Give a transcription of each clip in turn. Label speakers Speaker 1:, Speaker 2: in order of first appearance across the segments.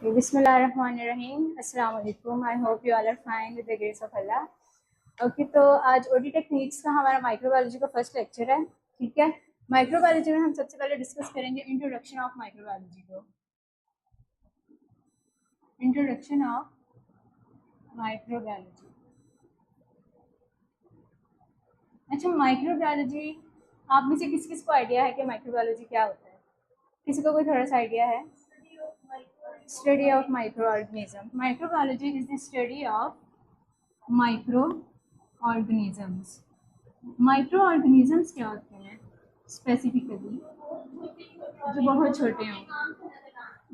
Speaker 1: Okay, Bismillahirrahmanirrahim. Assalamu alaikum. I hope you all are fine with the grace of Allah. Okay तो आज OD techniques का हमारा microbiology का first lecture है। ठीक है, माइक्रोबायोलॉजी में हम सबसे पहले डिस्कस करेंगे इंट्रोडक्शन ऑफ माइक्रोबायोलॉजी को। Introduction of microbiology. अच्छा, माइक्रोबायोलॉजी आप में से किस किस को आइडिया है कि माइक्रोबायोलॉजी क्या होता है? किसी को कोई थोड़ा सा आइडिया है? Study of micro organism. Microbiology is the study of micro organisms. Micro organisms क्या होते हैं स्पेसिफिकली? जो बहुत छोटे हों,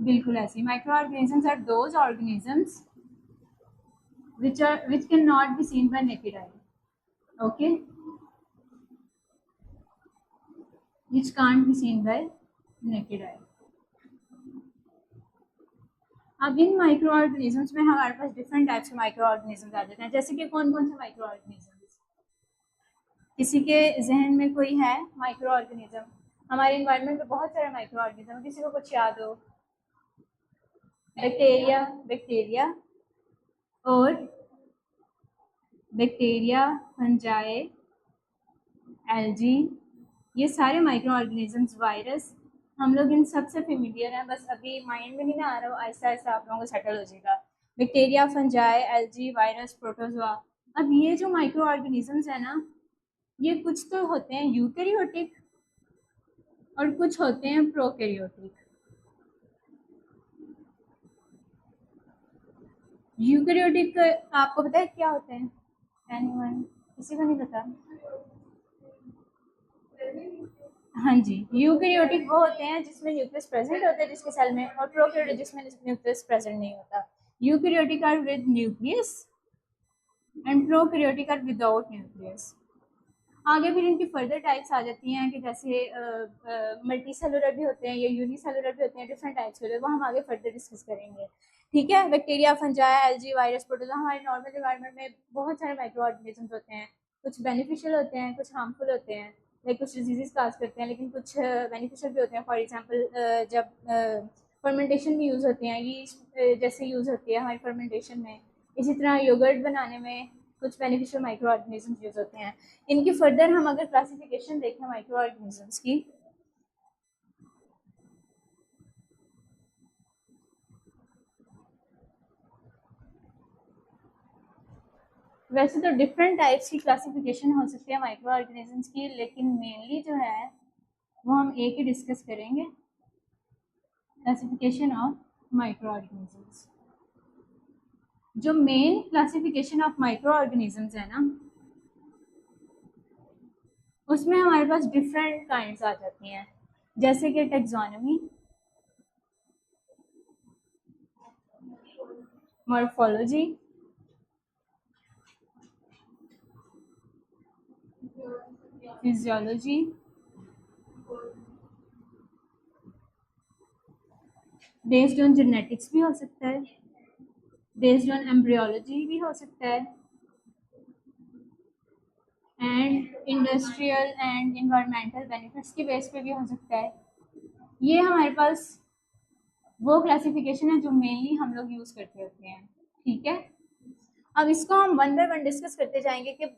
Speaker 1: बिल्कुल ऐसे। Micro organisms are those organisms which cannot be seen by naked eye. Okay, which can't be seen by naked eye. अब इन माइक्रो ऑर्गेनिजम्स में हमारे पास डिफरेंट टाइप्स के माइक्रो ऑर्गेनिजम्स आ जाते हैं। जैसे कि कौन कौन से माइक्रो ऑर्गेनिजम्स? किसी के जहन में कोई है माइक्रो ऑर्गेनिज्म? हमारे इन्वायरमेंट में बहुत सारे माइक्रो ऑर्गेनिज्म, किसी को कुछ याद हो? बैक्टीरिया और बैक्टीरिया, फंजाई, एल्गी, ये सारे माइक्रो ऑर्गेनिजम्स, वायरस, हम लोग इन सब से फेमिलियर हैं। बस अभी माइंड में नहीं ना आ रहा हो, आहिस्ता आहिस्ता आप लोगों को सेटल हो जाएगा। Bacteria, fungi, algae, virus, protozoa. अब ये जो माइक्रो ऑर्गेनिजम्स है ना, ये कुछ तो होते हैं यूकैरियोटिक और कुछ होते हैं प्रोकैरियोटिक। यूकैरियोटिक आपको पता है क्या होते हैं? एनीवन? किसी को नहीं पता? हाँ जी, यूकैरियोटिक वो होते हैं जिसमें न्यूक्लियस प्रेजेंट होता है जिसके सेल में, और प्रोकैरियोटिक जिसमें न्यूक्लियस प्रेजेंट नहीं होता। Eukaryotic are with nucleus and prokaryotic are without nucleus. आगे फिर इनकी फर्दर टाइप्स आ जाती हैं कि जैसे मल्टी सेलुलर भी होते हैं या यूनिसेलुलर भी होते हैं, डिफरेंट टाइप्स के होते हैं, वो हम आगे फर्दर डिस्कस करेंगे। ठीक है, bacteria, fungi, algae, virus, protozoa. हमारे नॉर्मल एनवायरनमेंट में बहुत सारे माइक्रो ऑर्गेनिजम्स होते हैं। कुछ बेनिफिशियल होते हैं, कुछ हार्मफुल होते हैं, लाइक कुछ डिजीजेस काज करते हैं, लेकिन कुछ बेनिफिशियल भी होते हैं। फॉर एग्जांपल जब फर्मेंटेशन में यूज़ होते हैं, ये जैसे यूज़ होती है हमारी फर्मेंटेशन में, इसी तरह योगर्ट बनाने में कुछ बेनिफिशियल माइक्रो ऑर्गेनिजम्स यूज होते हैं। इनकी फर्दर हम अगर क्लासिफिकेशन देखें माइक्रो ऑर्गेनिजम्स की, वैसे तो डिफरेंट टाइप्स की क्लासिफिकेशन हो सकती है माइक्रो ऑर्गेनिजम्स की, लेकिन मेनली जो है वो हम एक ही डिस्कस करेंगे, क्लासिफिकेशन ऑफ माइक्रो ऑर्गेनिजम्स। जो main classification of micro organisms है ना, उसमें हमारे पास डिफरेंट काइंड्स आ जाती हैं, जैसे कि taxonomy, morphology, physiology, based on genetics भी हो सकता है, बेस्ड ऑन एम्ब्रियोलॉजी भी हो सकता है, and industrial and environmental benefits की बेस पे भी हो सकता है। ये हमारे पास वो क्लासिफिकेशन है जो मेनली हम लोग यूज़ करते होते हैं। ठीक है, अब इसको हम वन बाय वन डिस्कस करते जाएंगे कि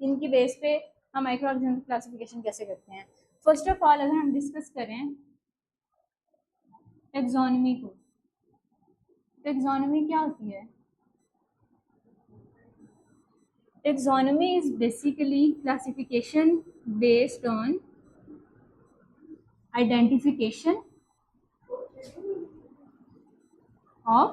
Speaker 1: इनकी बेस पे हम माइक्रो ऑर्गेनिज्म क्लासिफिकेशन कैसे करते हैं। फर्स्ट ऑफ ऑल अगर हम डिस्कस करें टैक्सोनॉमी को, टैक्सोनॉमी क्या होती है? Taxonomy is basically classification based on identification of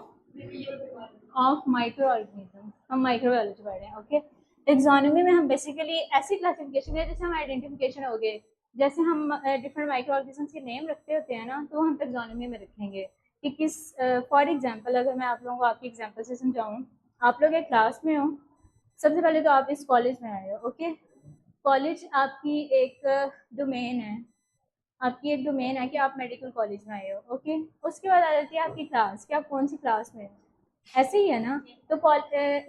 Speaker 1: microorganisms। हम माइक्रोबायोलॉजी पढ़ रहे हैं। ओके, टेक्सोनॉमी में हम बेसिकली ऐसी क्लासिफिकेशन है जैसे हम आइडेंटिफिकेशन हो गए, जैसे हम डिफरेंट माइक्रोऑर्गेनिजम्स के नेम रखते होते हैं ना, तो हम टेक्सोनॉमी में रखेंगे कि किस, फॉर एग्जांपल अगर मैं आप लोगों को आपकी एग्जांपल से समझाऊं, आप लोग एक क्लास में हो, सबसे पहले तो आप इस कॉलेज में आए हो। ओके, कॉलेज आपकी एक डोमेन है, आपकी एक डोमेन है कि आप मेडिकल कॉलेज में आए हो। ओके, उसके बाद आ जाती है आपकी क्लास कि आप कौन सी क्लास में हो, ऐसे ही है ना। तो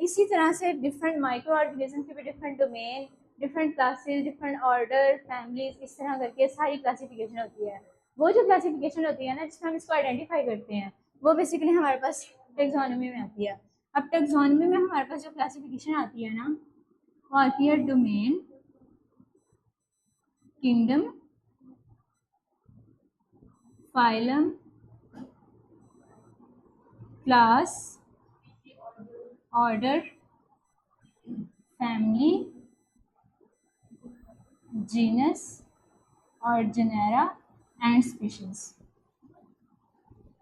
Speaker 1: इसी तरह से डिफरेंट माइक्रो ऑर्गेनिज्म के भी different domain, different classes, different order, families, इस तरह करके सारी क्लासिफिकेशन होती है। वो जो क्लासिफिकेशन होती है ना, जिसमें हम इसको आइडेंटिफाई करते हैं, वो बेसिकली हमारे पास टेक्सोनोमी में आती है। अब टेक्सोनोमी में हमारे पास जो क्लासिफिकेशन आती है ना, वो आती है domain, kingdom, phylum, class, order, family, genus और जेनेरा एंड स्पीशीज।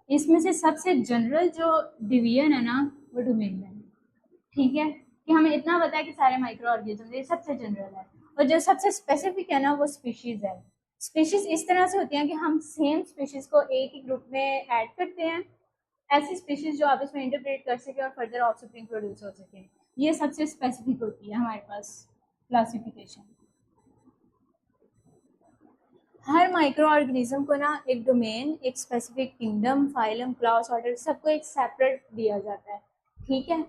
Speaker 1: इसमें से सबसे जनरल जो डिवीजन है ना वो डोमेन में है, ठीक है, कि हमें इतना पता है कि सारे माइक्रो ऑर्गेनिज्म, ये सबसे जनरल है। और जो सबसे स्पेसिफिक है ना वो स्पीशीज है। स्पीशीज इस तरह से होती हैं कि हम सेम स्पीशीज को एक ही ग्रुप में ऐड करते हैं, ऐसी स्पीशीज जो आपस में इंटरप्रेट कर सके और फर्दर ऑफस्प्रिंग प्रोड्यूस हो सके, ये सबसे स्पेसिफिक होती है हमारे पास क्लासिफिकेशन। हर माइक्रो ऑर्गेनिज्म को ना एक डोमेन, एक specific kingdom, phylum, class, order, सबको एक सेपरेट दिया जाता है, ठीक है।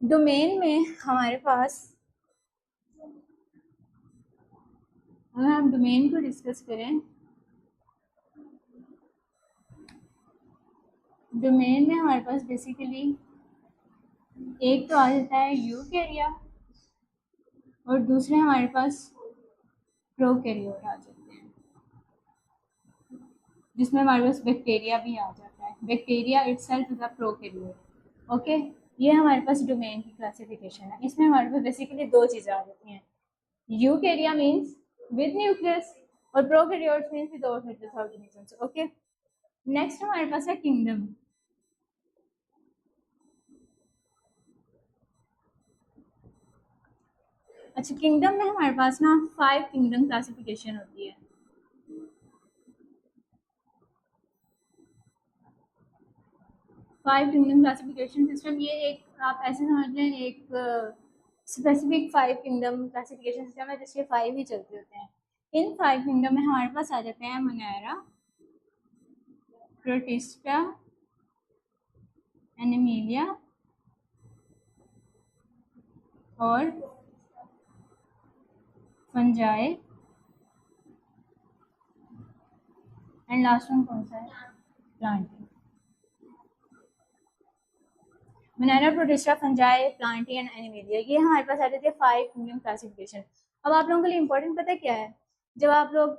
Speaker 1: डोमेन में हमारे पास, अगर हम डोमेन को डिस्कस करें, डोमेन में हमारे पास बेसिकली एक तो आ जाता है यूकैरिया और दूसरे हमारे पास प्रोकैरियोट आ जाते हैं, जिसमें हमारे पास बैक्टीरिया भी आ जाता है। Bacteria itself is a prokaryote. Okay, ये हमारे पास डोमेन की क्लासिफिकेशन है। इसमें हमारे पास बेसिकली दो चीज़ें आ जाती हैं, यूकैरिया मीन्स विद न्यूक्लियस और prokaryotes means without nucleus organisms. Okay, next हमारे पास है किंगडम। अच्छा, किंगडम में हमारे पास ना 5 किंगडम क्लासिफिकेशन होती है। फाइव किंगडम क्लासिफिकेशन सिस्टम, ये एक आप ऐसे समझ लें एक स्पेसिफिक 5 किंगडम क्लासिफिकेशन सिस्टम है जिसके 5 ही चलते होते हैं। इन 5 किंगडम में हमारे पास आ जाते हैं मोनेरा, प्रोटिस्टा, एनिमिलिया और फंजाई, एंड लास्ट वन कौन सा है, Plantae. Monera, protista, fungi, Plantae and Animalia, ये हमारे पास आ जाते हैं 5 किंगडम क्लासिफिकेशन। अब आप लोगों के लिए इंपॉर्टेंट पता है क्या है, जब आप लोग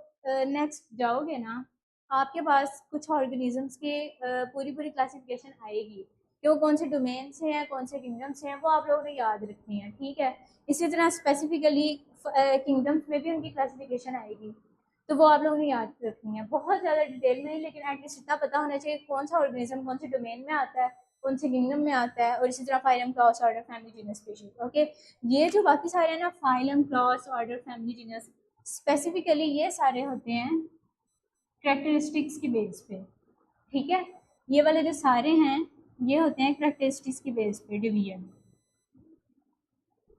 Speaker 1: नेक्स्ट जाओगे ना, आपके पास कुछ ऑर्गेनिजम्स के पूरी पूरी क्लासिफिकेशन आएगी कि वो कौन से डोमेन से हैं, कौन से किंगडम से हैं, वो आप लोगों ने याद रखनी है, ठीक है। इसी तरह स्पेसिफिकली किंगडम्स में भी उनकी क्लासिफिकेशन आएगी, तो वो आप लोगों ने याद रखनी है, बहुत ज़्यादा डिटेल में नहीं, लेकिन एटलीस्ट इतना पता होना चाहिए कौन सा ऑर्गेनिज्म कौन से डोमेन में आता है, कौन से किंगडम में आता है, और इसी तरह phylum, class, order, family, genus, species. Okay, ये जो बाकी सारे हैं ना, phylum, class, order, family, genus, specifically ये सारे होते हैं कैरेक्टरिस्टिक्स की बेस पे, ठीक है। ये वाले जो सारे हैं ये होते हैं कैरेक्टरिस्टिक्स की बेस पे डिवीजन।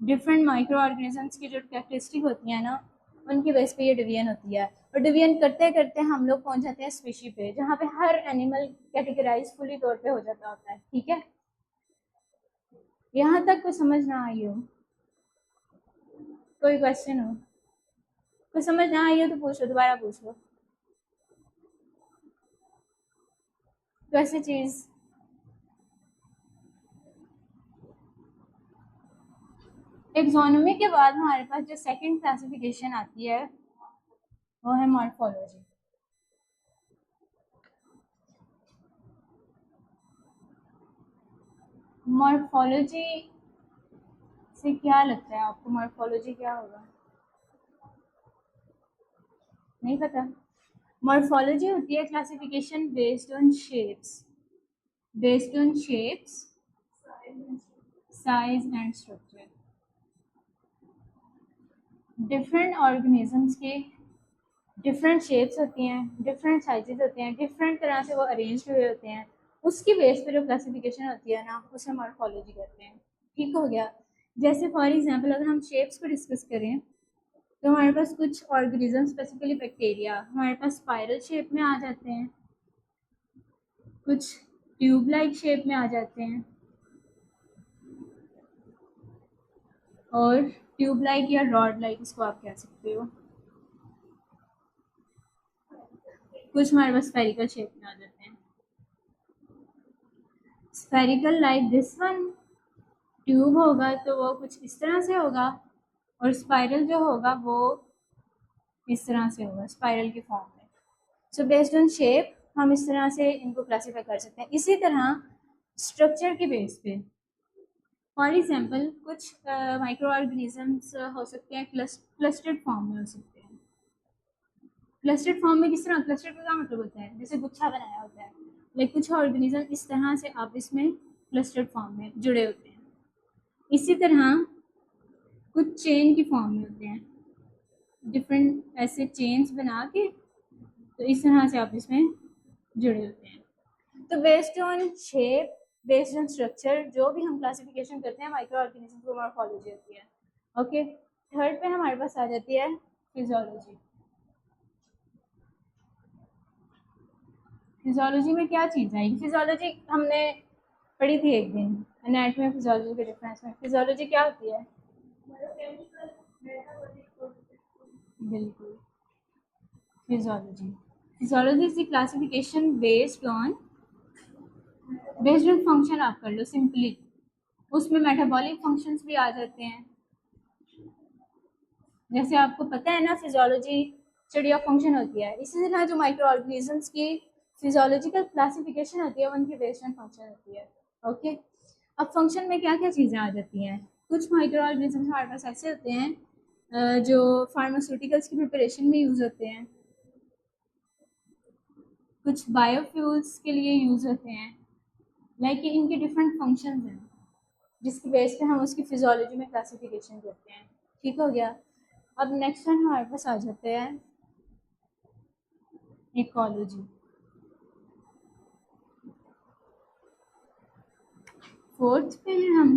Speaker 1: डिफरेंट माइक्रो ऑर्गेनिजम्स की जो कैरेक्टरिस्टिक होती है ना, उनकी बेस पे ये डिवीजन होती है। और डिवीजन करते करते हम लोग पहुंच जाते हैं स्पीशी पे, जहाँ पे हर एनिमल कैटेगराइज फुली तौर पे हो जाता होता है, ठीक है। यहाँ तक कुछ समझ ना आई हो, कोई क्वेश्चन हो, कुछ समझ ना आई हो तो पूछ लो, दोबारा पूछ लो। तो ऐसी चीज, टेक्सोनोमी के बाद हमारे पास जो सेकंड क्लासिफिकेशन आती है वो है मॉर्फोलॉजी। मॉर्फोलॉजी से क्या लगता है आपको, मॉर्फोलॉजी क्या होगा, नहीं पता। मॉर्फोलॉजी होती है classification based on shapes, based on shapes, size and structure. Different organisms के डिफरेंट शेप्स होती हैं, डिफरेंट साइजेस होते हैं, डिफरेंट तरह से वो अरेंज हुए होते हैं, उसकी बेस पे जो क्लासिफिकेशन होती है ना उसे मॉर्फोलॉजी कहते हैं, ठीक हो गया। जैसे फॉर एग्जांपल अगर हम शेप्स को डिस्कस करें तो हमारे पास कुछ ऑर्गेनिज्म, स्पेसिफिकली बैक्टीरिया, हमारे पास स्पाइरल शेप में आ जाते हैं, कुछ ट्यूब लाइक शेप में आ जाते हैं, और ट्यूब लाइक या रॉड लाइक इसको आप कह सकते हो, कुछ हमारे पास स्फेरिकल शेप में आ जाते हैं। Spherical like this one, tube होगा तो वो कुछ इस तरह से होगा, और स्पाइरल जो होगा वो इस तरह से होगा, स्पाइरल के फॉर्म में। सो बेस्ड ऑन शेप हम इस तरह से इनको क्लासीफाई कर सकते हैं। इसी तरह स्ट्रक्चर के बेस पे, फॉर एग्जांपल कुछ माइक्रो ऑर्गेनिजम्स हो सकते हैं क्लस्टर्ड फॉर्म में हो सकते हैं। क्लस्टर्ड फॉर्म में किस तरह, क्लस्टर्ड का क्या मतलब होता है, जैसे गुच्छा बनाया होता है, लेकिन कुछ ऑर्गेनिज्म इस तरह से आपस में क्लस्टर्ड फॉर्म में जुड़े होते हैं। इसी तरह कुछ चेन की फॉर्म में होते हैं, डिफरेंट ऐसे चेन्स बना के तो इस तरह से आपस में जुड़े होते हैं। तो based on shape, based on structure, जो भी हम क्लासिफिकेशन करते हैं माइक्रो ऑर्गेनिज्म को मॉर्फोलॉजी होती है। ओके, थर्ड पे हमारे पास आ जाती है फिजियोलॉजी। फिजियोलॉजी में क्या चीज़ आएगी, फिजियोलॉजी हमने पढ़ी थी एक दिन एनाटॉमी और फिजियोलॉजी के डिफरेंस में। फिजियोलॉजी क्या होती है? बिल्कुल, physiology is the classification based on function. आप कर लो सिंपली, उसमें मेटाबॉलिक फंक्शंस भी आ जाते हैं। जैसे आपको पता है ना, फिजियोलॉजी स्टडी ऑफ फंक्शन होती है, इसी तरह जो माइक्रो ऑर्गेनिजम्स की फिजियोलॉजिकल क्लासिफिकेशन होती है उनकी बेस्ड ऑन फंक्शन होती है। ओके, अब फंक्शन में क्या क्या चीज़ें आ जाती हैं? कुछ माइक्रो ऑर्गेनिजम्स हमारे पास ऐसे होते हैं जो फार्मास्यूटिकल्स की प्रिपरेशन में यूज़ होते हैं, कुछ बायोफ्यूल्स के लिए यूज़ होते हैं, लाइक इनके डिफरेंट फंक्शंस हैं जिसकी बेस पे हम उसकी फिजियोलॉजी में क्लासिफिकेशन करते हैं। ठीक हो गया। अब नेक्स्ट वन हमारे पास आ जाते हैं इकोलॉजी। फोर्थ पे हम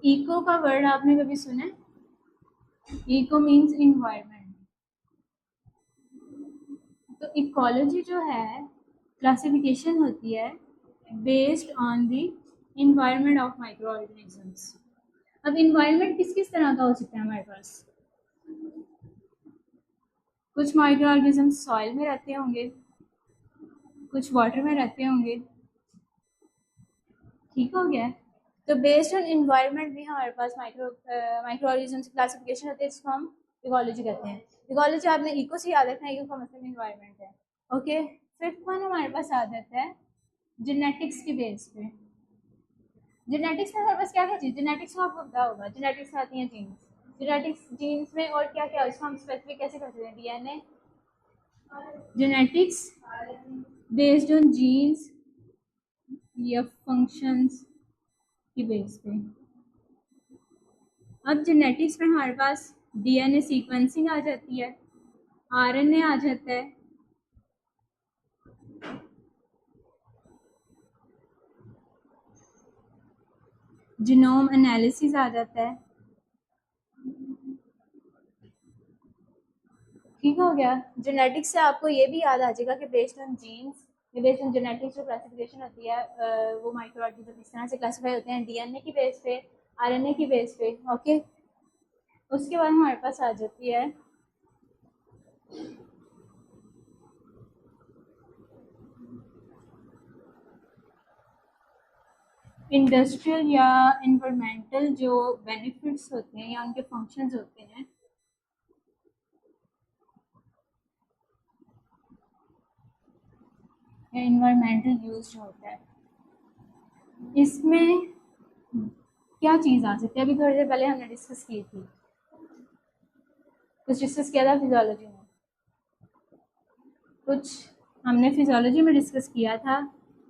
Speaker 1: इको का वर्ड आपने कभी सुना है? Eco means environment. तो इकोलॉजी जो है क्लासिफिकेशन होती है based on the environment of micro organisms. अब इन्वायरमेंट किस किस तरह का हो सकता है हमारे पास? कुछ माइक्रो ऑर्गेनिजम्स सॉइल में रहते होंगे, कुछ वाटर में रहते होंगे। ठीक हो गया। तो बेस्ड ऑन इन्वायरमेंट भी हमारे पास माइक्रो ऑर्गेनिजम्स की क्लासिफिकेशन होती है जिसको हम इकोलॉजी कहते हैं। इकोलॉजी आपने इको से याद रखना है, इको का मतलब इन्वायरमेंट है। ओके, फिफ्थ वन हमारे पास आ जाता है जेनेटिक्स के बेस पे। जेनेटिक्स में हमारे पास क्या क्या चीज़, जेनेटिक्स में आपको पता होगा, जेनेटिक्स में आती हैं जीन्स। जेनेटिक्स जीन्स में और क्या क्या, इसको हम स्पेसिफिक कैसे कर सकते हैं? DNA. Genetics based on jeans या फंक्शंस की बेस पे। अब जेनेटिक्स में हमारे पास डीएनए सीक्वेंसिंग आ जाती है, आरएनए आ जाता है, जीनोम एनालिसिस आ जाता है। ठीक हो गया। जेनेटिक्स से आपको ये भी याद आ जाएगा कि based on jeans, based on genetics जो क्लासिफिकेशन होती है वो माइक्रो ऑर्गेनिज्म इस तरह से क्लासिफाई होते हैं, डीएनए की बेस पे, आरएनए की बेस पे। ओके, उसके बाद हमारे पास आ जाती है इंडस्ट्रियल या इन्वायरमेंटल जो बेनिफिट्स होते हैं या उनके फंक्शंस होते हैं। या इन्वायरमेंटल यूज जो होता है, इसमें क्या चीज़ आ सकती है? अभी थोड़ी देर पहले हमने डिस्कस की थी, कुछ डिस्कस किया था फिजियोलॉजी में, कुछ हमने फिजियोलॉजी में डिस्कस किया था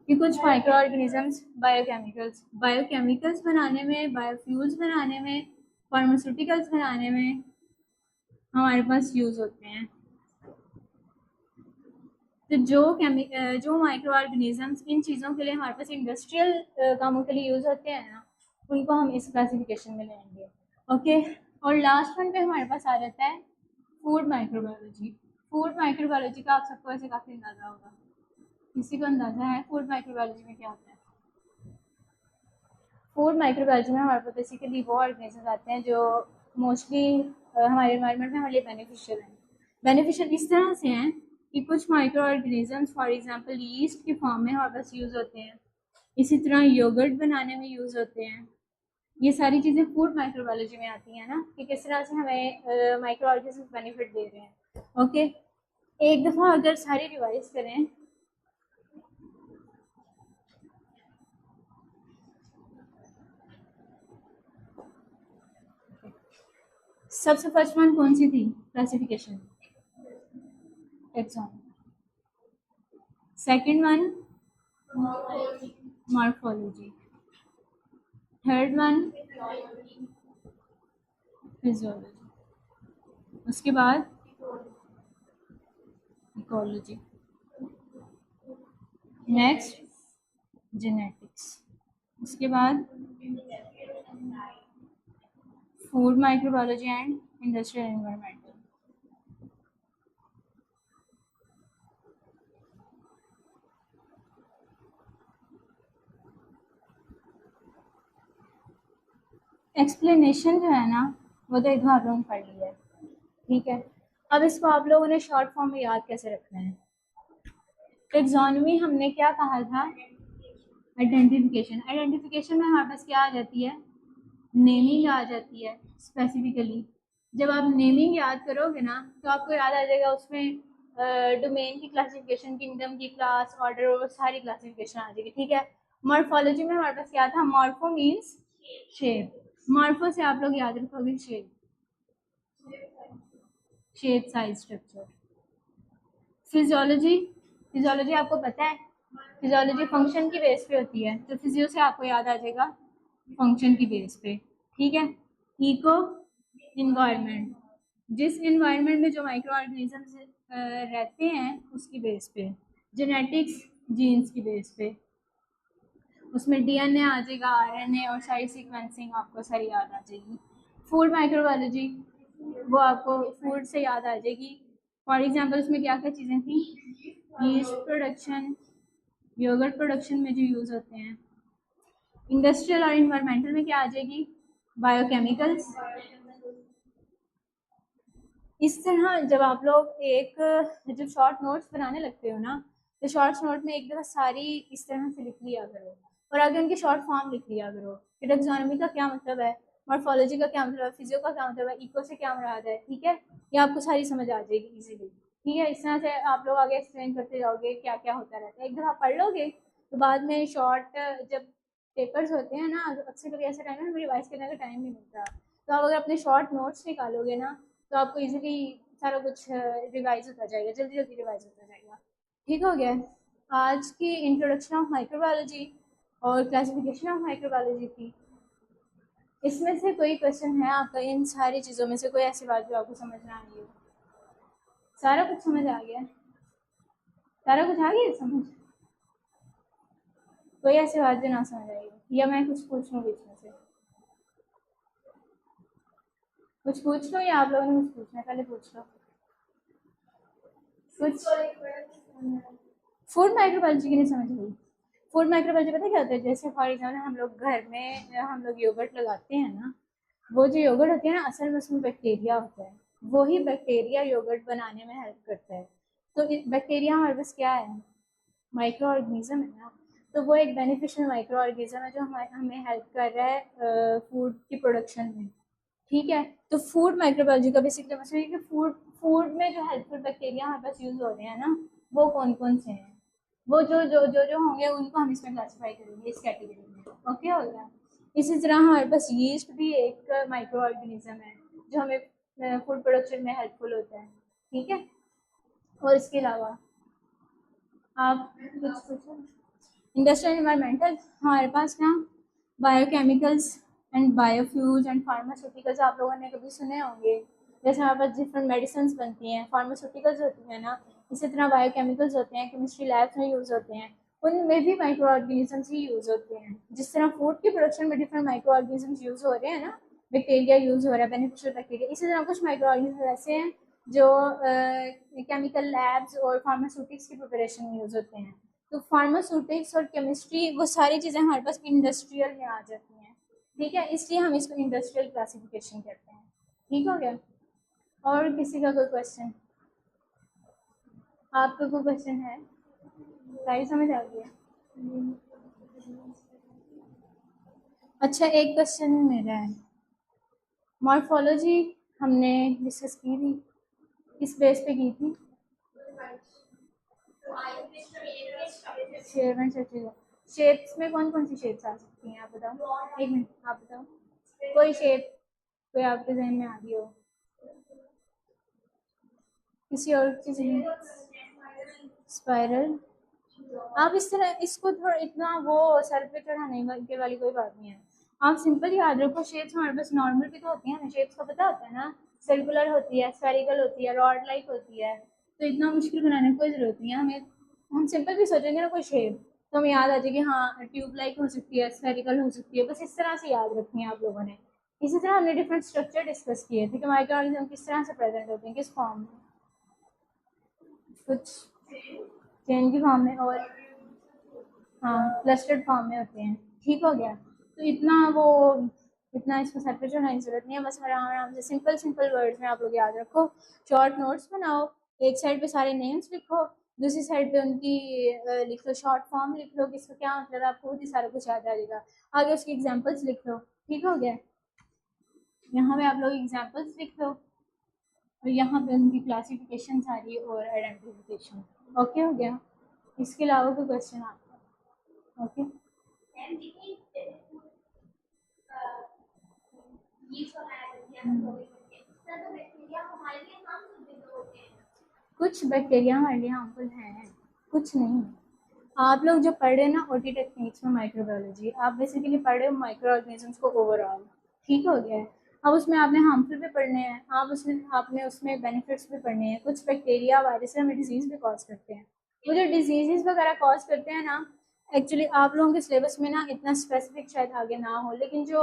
Speaker 1: कि कुछ माइक्रो ऑर्गेनिजम्स बायोकेमिकल्स बनाने में, बायोफ्यूल्स बनाने में, फार्मास्यूटिकल्स बनाने में हमारे पास यूज़ होते हैं। तो जो माइक्रो ऑर्गेनिजम्स इन चीज़ों के लिए हमारे पास इंडस्ट्रियल कामों के लिए यूज़ होते हैं ना, उनको हम इस क्लासिफिकेशन में लेंगे। ओके, और लास्ट वन पे हमारे पास आ जाता है फूड माइक्रोबायोलॉजी। फूड माइक्रोबायोलॉजी का आप सबको ऐसे काफ़ी अंदाज़ा होगा, किसी को अंदाज़ा है फूड माइक्रोबायोलॉजी में क्या होता है? फूड माइक्रोबायोलॉजी में हमारे पास बेसिकली वो ऑर्गेनिजम्स आते हैं जो मोस्टली हमारे एनवायरनमेंट में हमारे लिए बेनिफिशियल हैं। बेनिफिशियल इस तरह से हैं कि कुछ micro organisms for example yeast की फॉर्म में हमारे पास यूज़ होते हैं, इसी तरह योगर्ट बनाने में यूज़ होते हैं। ये सारी चीज़ें फूड माइक्रोबायोलॉजी में आती हैं ना, कि किस तरह से हमें माइक्रो ऑर्गेनिजम्स बेनिफिट दे रहे हैं। ओके, एक दफ़ा अगर सारी रिवाइज करें, सबसे फर्स्ट वन कौन सी थी? Classification, taxonomy. Second one morphology. Third one physiology. उसके बाद इकोलॉजी। Next genetics. उसके बाद food microbiology and industrial environmental. Explanation जो है ना, वो तो इधर आप लोगों ने पढ़ ली है, ठीक है। अब इसको आप लोगों ने शॉर्ट फॉर्म में याद कैसे रखना है? टैक्सोनॉमी हमने क्या कहा था? आइडेंटिफिकेशन। आइडेंटिफिकेशन में हमारे पास क्या आ जाती है? नेमिंग आ जाती है स्पेसिफिकली। जब आप नेमिंग याद करोगे ना, तो आपको याद आ जाएगा उसमें डोमेन की क्लासिफिकेशन, किंगडम की, क्लास, ऑर्डर, और सारी क्लासिफिकेशन आ जाएगी, ठीक है। मॉर्फोलॉजी में हमारे पास क्या था? Morpho means shape. मॉर्फो से आप लोग याद रखोगे shape, shape, size, structure. Physiology, physiology आपको पता है, फिजियोलॉजी फंक्शन की बेस पे होती है, तो फिजियो से आपको याद आ जाएगा फंक्शन की बेस पे, ठीक है। इको, इन्वायरमेंट, जिस इन्वायरमेंट में जो माइक्रो ऑर्गेनिजम्स रहते हैं उसकी बेस पे। जेनेटिक्स, जीन्स की बेस पे, उसमें डीएनए आ जाएगा, आरएनए और सारी सीक्वेंसिंग आपको सारी याद आ जाएगी। फूड माइक्रोबायोलॉजी, वो आपको फूड से याद आ जाएगी। फॉर एग्जांपल उसमें क्या क्या चीज़ें थी? यीस्ट प्रोडक्शन, योगर्ट प्रोडक्शन में जो यूज़ होते हैं। इंडस्ट्रियल और इन्वायरमेंटल में क्या आ जाएगी? बायोकेमिकल्स। इस तरह जब आप लोग जब शॉर्ट नोट्स बनाने लगते हो ना, तो शॉर्ट नोट में एक दफ़ा सारी इस तरह से लिख लिया करो, और आगे उनकी शॉर्ट फॉर्म लिख लिया करो कि टैक्सोनॉमी का क्या मतलब है, मॉर्फोलॉजी का क्या मतलब है, फिजियो का क्या मतलब है, इको से क्या मुराद है, ठीक है। ये आपको सारी समझ आ जाएगी इजीली, ठीक है। इस तरह से आप लोग आगे एक्सप्लेन करते जाओगे क्या क्या होता रहता है। एक दफ़ा पढ़ लोगे तो बाद में शॉर्ट जब पेपर्स होते हैं ना, अक्सर कभी ऐसा टाइम है हमें रिवाइज करने का टाइम नहीं मिलता, तो आप अगर अपने शॉर्ट नोट्स निकालोगे ना, तो आपको इजीली सारा कुछ रिवाइज होता जाएगा, जल्दी जल्दी रिवाइज होता जाएगा, ठीक हो गया। आज की इंट्रोडक्शन ऑफ माइक्रोबायोलॉजी और क्लासिफिकेशन ऑफ माइक्रोबायोलॉजी थी। इसमें से कोई क्वेश्चन है आपका? इन सारी चीज़ों में से कोई ऐसी बात जो आपको समझ ना आई हो? सारा कुछ समझ आ गया? सारा कुछ आ गया समझ? कोई ऐसी बात जो ना समझ आई हो, या मैं कुछ पूछ लूँ बीच में से? कुछ पूछ लो, या आप लोगों ने कुछ पूछना है? पहले पूछ लो कुछ। फूड माइक्रोबायोलॉजी की नहीं समझ आई? फूड माइक्रोबायोलॉजी पता क्या होता है? जैसे फॉर एग्जाम्पल हम लोग घर में हम लोग योगर्ट लगाते हैं ना, वो जो योगर्ट होती है ना, असल में उसमें बैक्टीरिया होता है, वही बैक्टीरिया योगर्ट बनाने में हेल्प करता है। तो बैक्टीरिया हमारे पास क्या है? माइक्रो ऑर्गेनिज्म है ना, तो वो एक बेनिफिशियल माइक्रो ऑर्गेनिज्म है जो हमें हेल्प कर रहा है फूड की प्रोडक्शन में, ठीक है। तो फूड माइक्रोबायोलॉजी का बेसिकली मतलब है कि फूड फूड में जो हेल्पफुल बैक्टीरिया हमारे पास यूज हो रहे हैं ना, वो कौन कौन से हैं, वो जो होंगे उनको हम इसमें क्लासिफाई करेंगे इस कैटेगरी में, ओके हो गया। इसी तरह हमारे पास यीस्ट भी एक माइक्रो ऑर्गेनिज्म है जो हमें फूड प्रोडक्शन में हेल्पफुल होता है, ठीक है। और इसके अलावा आप कुछ पूछो। इंडस्ट्रियल एनवायरमेंटल, हमारे पास ना biochemicals and biofuels and pharmaceuticals आप लोगों ने कभी सुने होंगे। जैसे हमारे पास डिफरेंट मेडिसिन बनती हैं, फार्मास्यूटिकल्स होती हैं ना, इसी तरह बायोकेमिकल्स होते हैं, केमिस्ट्री लैब्स में यूज़ होते हैं, उनमें भी माइक्रो ऑर्गेनिजम्स ही यूज़ होते हैं। जिस तरह फूड की प्रोडक्शन में डिफरेंट माइक्रो ऑर्गेनिजम्स यूज़ हो रहे हैं ना, बैक्टीरिया यूज़ हो रहा है, बेनिफिशियल बैक्टीरिया, इसी तरह कुछ माइक्रो ऑर्गेनिजम्स ऐसे हैं जो केमिकल लैब्स और फार्मास्यूटिक्स की प्रिपरेशन में यूज़ होते हैं। तो फार्मास्यूटिक्स और केमिस्ट्री, वो सारी चीज़ें हमारे पास इंडस्ट्रियल में आ जाती हैं, ठीक है, इसलिए हम इसको इंडस्ट्रियल क्लासिफिकेशन कहते हैं, ठीक हो गया। और किसी का कोई क्वेश्चन? आपका कोई क्वेश्चन है? सारी समझ आ गई है? अच्छा, एक क्वेश्चन मेरा है। मॉर्फोलॉजी हमने डिस्कस की थी, किस बेस पे की थी? शेप्स में कौन कौन सी शेप्स आ सकती हैं आप बताओ? एक मिनट, आप बताओ कोई शेप कोई आपके जहन में आ रही हो, किसी और चीज में? स्पाइरल। आप इस तरह इसको थोड़ा इतना वो सर पे चढ़ाने के वाली कोई बात नहीं है। आप सिंपल याद रखो, शेप्स हमारे पास नॉर्मल भी तो होती है, हमें शेप्स का पता होता है ना। सर्कुलर होती है, स्फेरिकल होती है, रॉड लाइक होती है। तो इतना मुश्किल बनाने की कोई जरूरत नहीं है हमें। हम सिंपल भी सोचेंगे ना कोई शेप, तो हमें याद आ जाएगी हाँ ट्यूब लाइक हो सकती है, स्फेरिकल हो सकती है। बस इस तरह से याद रखनी है आप लोगों ने। इसी तरह हमने डिफरेंट स्ट्रक्चर डिस्कस किए थे कि माइक्रोऑर्गेनिज्म किस तरह से प्रेजेंट होते हैं, किस फॉर्म में। कुछ चेन की फॉर्म में और हाँ क्लस्टर्ड फॉर्म में होते हैं। ठीक हो गया? तो इतना इसको सर पे चढ़ाने की जरूरत नहीं है। बस आराम आराम से सिंपल सिंपल वर्ड्स में आप लोग याद रखो। शॉर्ट नोट्स बनाओ, एक साइड पे सारे नेम्स लिखो, दूसरी साइड पे उनकी लिख लो, शॉर्ट फॉर्म लिख लो, किसका क्या मतलब, आपको खुद ही सारा कुछ याद आ जाएगा। आगे उसकी एग्जाम्पल्स लिख लो। ठीक हो गया? यहाँ पे आप लोग एग्जाम्पल्स लिख लो, और यहाँ पे उनकी क्लासिफिकेशन सारी और आइडेंटिफिकेशन। ओके हो गया? इसके अलावा कोई क्वेश्चन आपका? ओके। कुछ बैक्टीरिया हमारे लिए हार्मफुल हैं, कुछ नहीं। आप लोग जो पढ़ रहे हैं ना ओटी टेक्निक्स में माइक्रोबायोलॉजी, आप बेसिकली पढ़ रहे हो माइक्रो ऑर्गेनिजम्स को ओवरऑल। ठीक हो गया है? अब उसमें आपने हार्मफुल भी पढ़ने हैं, आपने उसमें बेनिफिट्स भी पढ़ने हैं। कुछ बैक्टीरिया वायरस हमें डिजीज भी कॉज करते हैं। वो जो डिजीजेस वगैरह कॉज करते हैं ना, एक्चुअली आप लोगों के सिलेबस में ना इतना स्पेसिफिक शायद आगे ना हो, लेकिन जो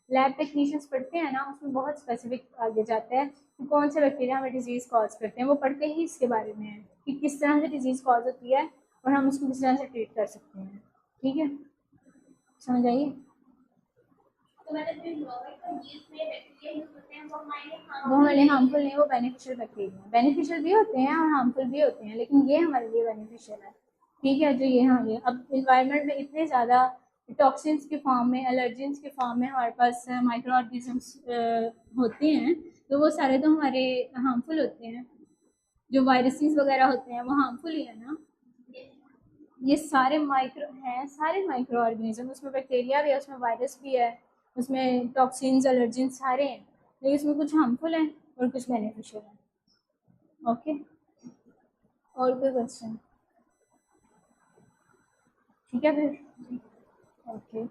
Speaker 1: लैब टेक्नीशियंस पढ़ते हैं ना उसमें बहुत स्पेसिफिक आगे जाता है कि कौन से बैक्टीरिया हमें डिजीज कॉज करते हैं। वो पढ़ते ही इसके बारे में है कि किस तरह से डिजीज कॉज होती है और हम उसको किस तरह से ट्रीट कर सकते हैं। ठीक है? समझ आइए? वो हमारे लिए हार्मफुल नहीं, वो बेनिफिशियल बैक्टीरिया। बेनिफिशियल भी होते हैं और हार्मफुल भी होते हैं, लेकिन ये हमारे लिए बेनिफिशियल है। ठीक है? जो ये हमारे अब इन्वायरमेंट में इतने ज़्यादा टॉक्सिन्स के फॉर्म में, एलर्जेंस के फॉर्म में हमारे पास माइक्रो ऑर्गेनिजम्स होते हैं, तो वो सारे तो हमारे हार्मफुल होते हैं। जो वायरसेस वगैरह होते हैं वो हार्मफुल ही है ना। ये सारे माइक्रो ऑर्गेनिज्म, उसमें बैक्टीरिया भी है, उसमें वायरस भी है, उसमें टॉक्सिन्स एलर्जेंस सारे हैं, लेकिन इसमें कुछ हार्मफुल हैं और कुछ बेनिफिशियल हैं। ओके? और कोई क्वेश्चन? ठीक है फिर? ओके।